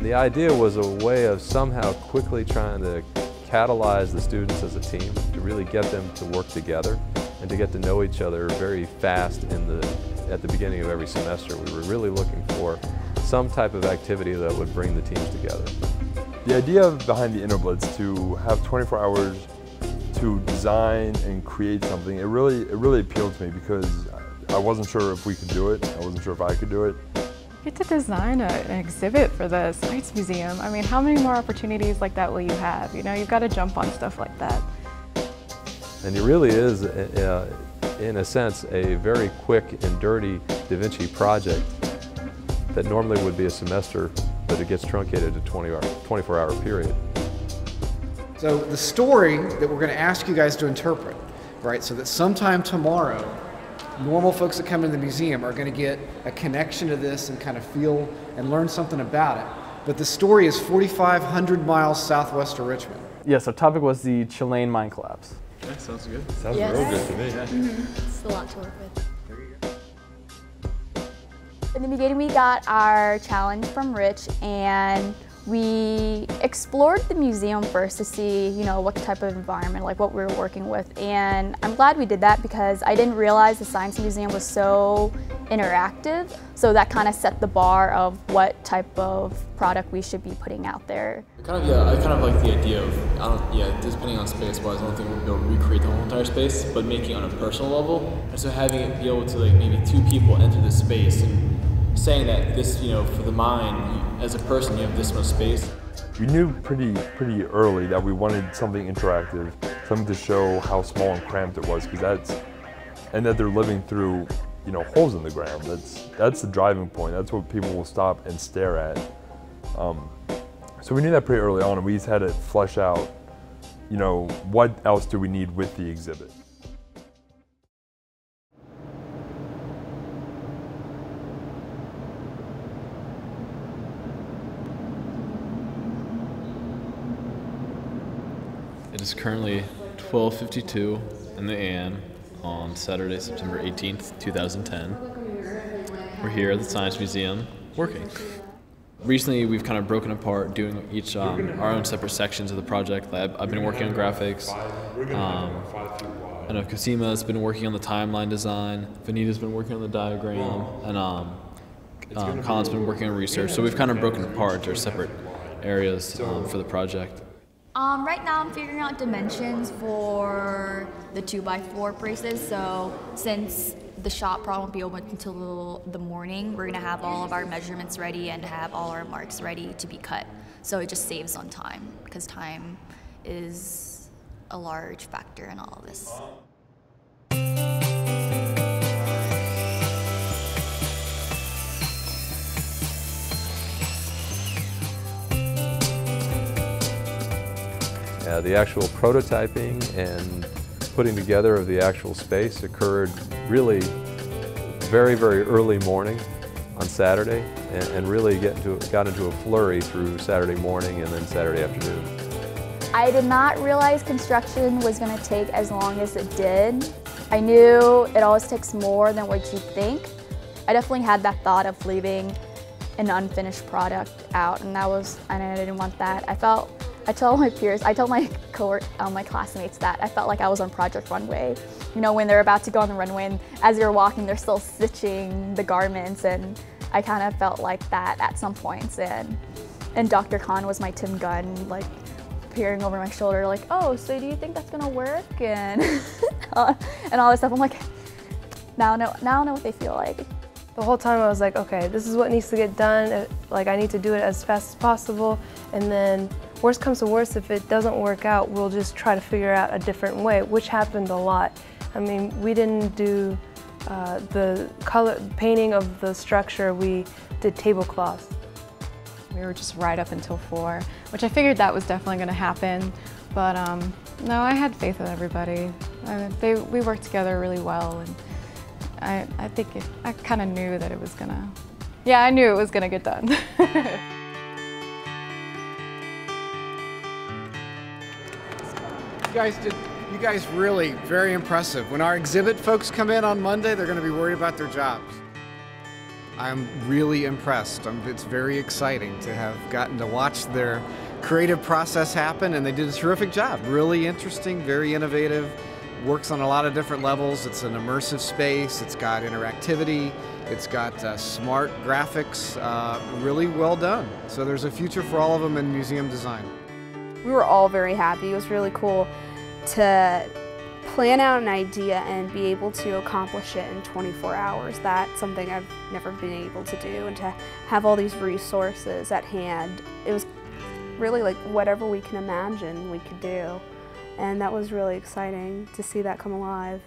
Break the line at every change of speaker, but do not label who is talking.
The idea was a way of somehow quickly trying to catalyze the students as a team, to really get them to work together and to get to know each other very fast at the beginning of every semester. We were really looking for some type of activity that would bring the teams together.
The idea behind the InnoBlitz to have 24 hours to design and create something, it really appealed to me because I wasn't sure if we could do it. I wasn't sure if I could do it.
You get to design an exhibit for the Science Museum. I mean, how many more opportunities like that will you have? You know, you've got to jump on stuff like that.
And it really is, in a sense, a very quick and dirty Da Vinci project that normally would be a semester, but it gets truncated to 24-hour period.
So the story that we're going to ask you guys to interpret, right, so that sometime tomorrow, normal folks that come into the museum are going to get a connection to this and kind of feel and learn something about it. But the story is 4,500 miles southwest of Richmond.
Yes, our topic was the Chilean Mine Collapse.
That sounds good.
Sounds real good to me.
It's a lot to work with. In the beginning, we got our challenge from Rich, and we explored the museum first to see, you know, what type of environment, like what we were working with. And I'm glad we did that because I didn't realize the Science Museum was so interactive. So that kind of set the bar of what type of product we should be putting out there.
I kind of like the idea of, depending on space-wise, I don't think we'll be able to recreate the whole entire space, but making it on a personal level. And so having it be able to, like, maybe two people enter this space and saying that this, you know, for the mine, as a person, you have this much space.
We knew pretty early that we wanted something interactive, something to show how small and cramped it was, and that they're living through, you know, holes in the ground. That's the driving point. That's what people will stop and stare at. So we knew that pretty early on, and we just had to flesh out, you know, what else do we need with the exhibit.
It is currently 12:52 in the AM on Saturday, September 18th, 2010. We're here at the Science Museum working. Recently, we've kind of broken apart, doing each our own separate sections of the project. I've been working on graphics. I know Cosima's been working on the timeline design. Vanita's been working on the diagram, and Colin's been working on research. So we've kind of broken apart into separate areas for the project.
Right now I'm figuring out dimensions for the 2x4 braces, so since the shop probably won't be open until the morning, we're going to have all of our measurements ready and have all our marks ready to be cut. So it just saves on time, because time is a large factor in all of this.
The actual prototyping and putting together of the actual space occurred really very early morning on Saturday, and really got into a flurry through Saturday morning and then Saturday afternoon.
I did not realize construction was going to take as long as it did. I knew it always takes more than what you think. I definitely had that thought of leaving an unfinished product out, and I didn't want that. I told my peers, I told my my classmates that I felt like I was on Project Runway. You know, when they're about to go on the runway, and as you're walking, they're still stitching the garments, and I kind of felt like that at some points. And Dr. Khan was my Tim Gunn, like peering over my shoulder, like, "Oh, so do you think that's gonna work?" And and all this stuff. I'm like, now I know what they feel like.
The whole time I was like, okay, this is what needs to get done. Like, I need to do it as fast as possible, and then worst comes to worst, if it doesn't work out, we'll just try to figure out a different way, which happened a lot. I mean, we didn't do the color painting of the structure, we did tablecloths.
We were just right up until 4, which I figured that was definitely going to happen. But no, I had faith in everybody. We worked together really well, and I think I kind of knew that it was gonna. Yeah, I knew it was gonna get done.
You guys really very impressive. When our exhibit folks come in on Monday, they're going to be worried about their jobs. I'm really impressed. It's very exciting to have gotten to watch their creative process happen, and they did a terrific job. Really interesting, very innovative, works on a lot of different levels. It's an immersive space, it's got interactivity, it's got smart graphics, really well done. So there's a future for all of them in museum design.
We were all very happy. It was really cool to plan out an idea and be able to accomplish it in 24 hours. That's something I've never been able to do, and to have all these resources at hand. It was really like whatever we can imagine we could do, and that was really exciting to see that come alive.